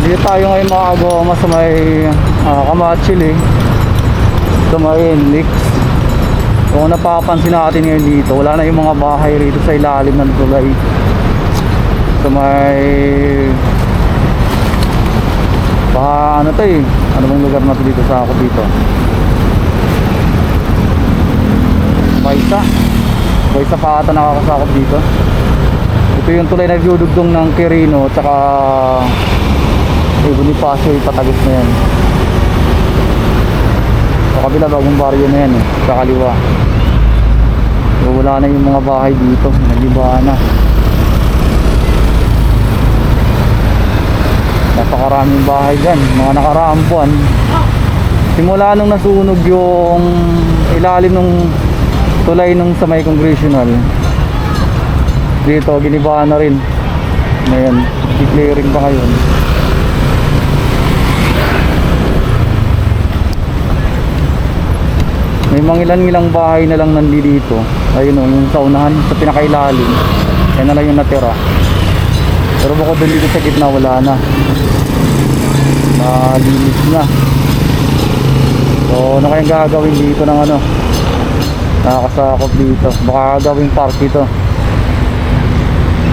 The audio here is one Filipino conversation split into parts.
dito tayo ngayon mga kagoma sa may Kamachil sa may Leaks. Kung napapansin natin ngayon dito, wala na yung mga bahay rito sa ilalim ng tulay. Sa may baka ano to ano bang lugar na to dito sa ako dito? Baysa pa ata nakakasakop dito. Ito yung tulay na dudugtong ng Quirino at saka Bonifacio, ipatagos na yan. Sa kabila bagong baryo na yan sa kaliwa. So, wala na yung mga bahay dito, nagiba na. Napakaraming bahay dyan, mga nakaraang buwan. Simula nung nasunog yung ilalim ng tulay nung sa may Congressional, dito ginibahan na rin. Ngayon, i-clearing pa ngayon. May mga ilang bahay na lang nandito. Ayun o, yung sa unahan, sa pinakailalim, yan na lang yung natira. Pero bukod doon dito sa gitna, wala na. Malinis na. So ano kayang gagawin dito ng ano, nakakasakop dito? Baka gawing park dito.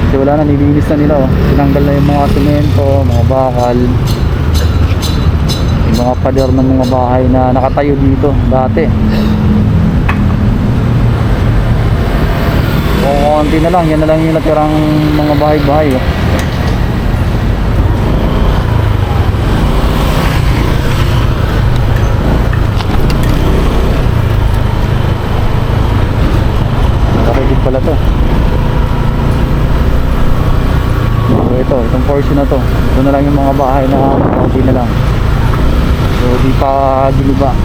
Kasi wala na, nilinis na nila oh. Tinanggal na yung mga semento, mga bakal, yung mga pader ng mga bahay na nakatayo dito dati. O konti na lang, yan na lang yung natirang mga bahay-bahay oh. Nakaregid pala to. So itong portion na to, ito na lang yung mga bahay na konti na lang. So di pa giliba.